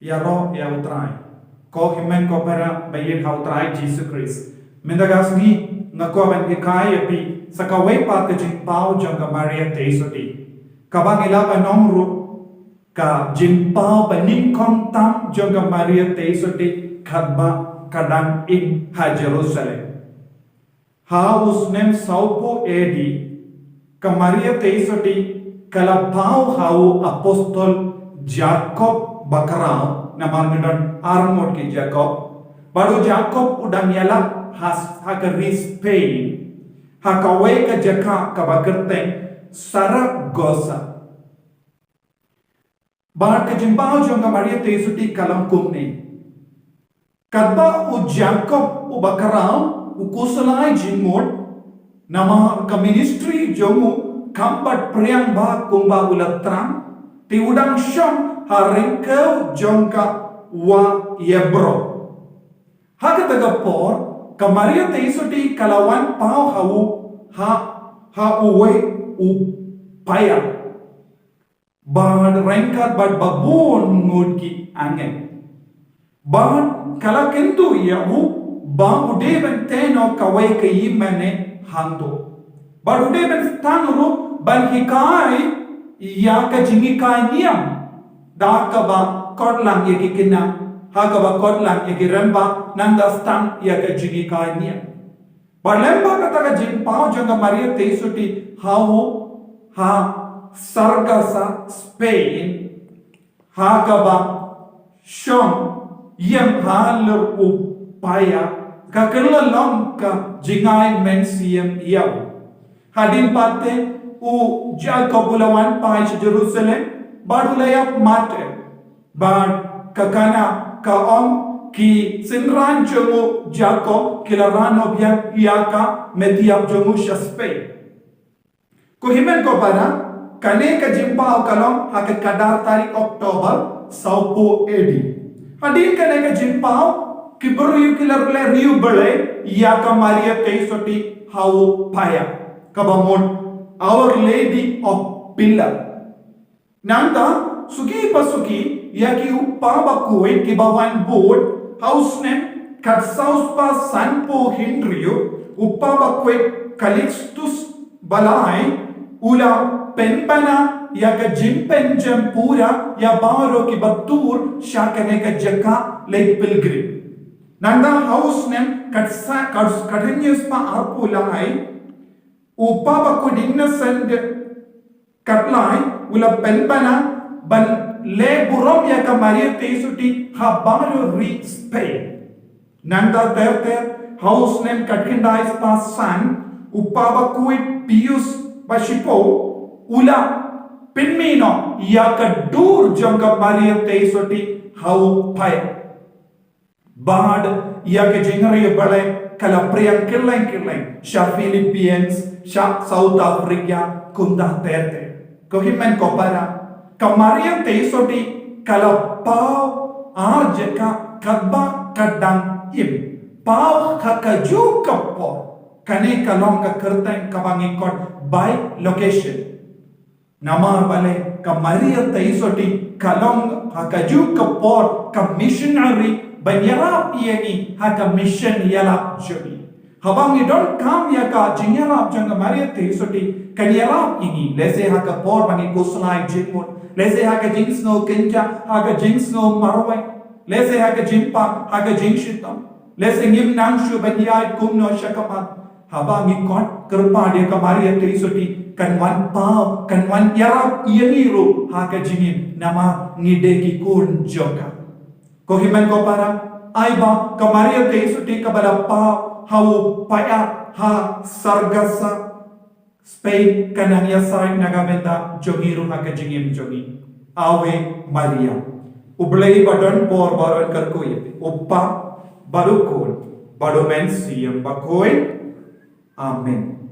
ya ro ya utrai ko himen ko para bayin ha utrai Jesus Christ mendagas ni ngako ban ikai api sakawai pa ka jing pau jong ka Maria teisoti kabang ila anong ru ka jing pau banin kom tam jong ka Maria teisoti khadba kadang in ha Jerusalem ha usnem saupo edi ka Maria teisoti kala pau hau apostol Jacob bakarao namar midon armod ki Jacob baru Jacob udang yala has hakari Spain hakawai ka jaka ka bakerteng Saragossa bar ka jimbao jong ka Maria teisuti kalam kumni kadba u Jacob u bakarao u kusalai jingmod nama ka ministry jomu kambat priang ba kumba ulatrang ti udang syam haringkau jongka wa yebro haga taga por ka Maria teisuti kalawan pau ha uwe u paya bad rengkat bad babun ngud ki angen bad kala kentu ya u ba ude ben teno kawai ka yimane hando bad ude ben tanuru ban hikai ya ka jingi kai niam da ka ba kodlang ye kina ha ka ba kodlang ye remba nanda stan ya ka jingi kai niam ba lemba ka ta ka jing pau janga Maria teisuti ha Sargasa Spain ha ka ba shom yem halur upaya ka kelalong ka jingai mensiam yaw hadin pate u Jacob ulawan pai Jerusalem badulaya mate bad kakana kaom ki sinran jomu Jacob kilarano biak iaka mediap jomu Spain ko himen ko para kane ka jimpa kalom hak kadar tarik Oktober saupo edi adin kane ka jimpa ki buru kilarle riu bele iaka Maria teisoti hau paya kabamon Our Lady of Pillar. Nanda suki pasuki yaki upaba kuwait kibawan board house name katsaus pa sanpo Henryo upaba kuwait Calixtus balai ula penpana yaka jimpen jampura ya baro ki batur shakane ka jaka lake pilgrim. Nanda house name katanyus pa arpulai upaba ko innocent katlai ula penpana ban le burom ya ka Maria teisuti habaro re Spain nanda terte house name katkindais pa san upaba ko Pius Pashipo ula pinmino ya ka dur jong ka Maria teisuti hau pai bad ya ka jingare bale kala priang kileng sha Philippines sha South Africa kunda terte ko himen ko para ka Maria teisoti kala pau arjeka kadba kadang im pau kakaju kapo kane kalong ka kerteng kabangi kot by location namar bale ka Maria teisoti kalong kakaju kapo ka missionary banyarap ieni haka mission yala jogi habang idon kam yaka jinyarap janga Maria teisoti kanyarap ini lese haka por bangi kuslai jimut lese haka jingsno kenja haka jingsno marwai lese haka jimpa haka jingshitam lese ngim nangshu banyai kumno shakamat habang ikot kerpa dia ka Maria teisoti kanwan pau kanwan yarap ieni ru haka jingin nama ngideki kun joka ko himan ko para aiba ka Maria teisuti ka balapa hau paya ha Sargasa Spain kanang yasay nagamenta jogiru ha kajingim jogi awe Maria ublay badon por baron karkoy uppa barukon badomen siyam bakoy amen.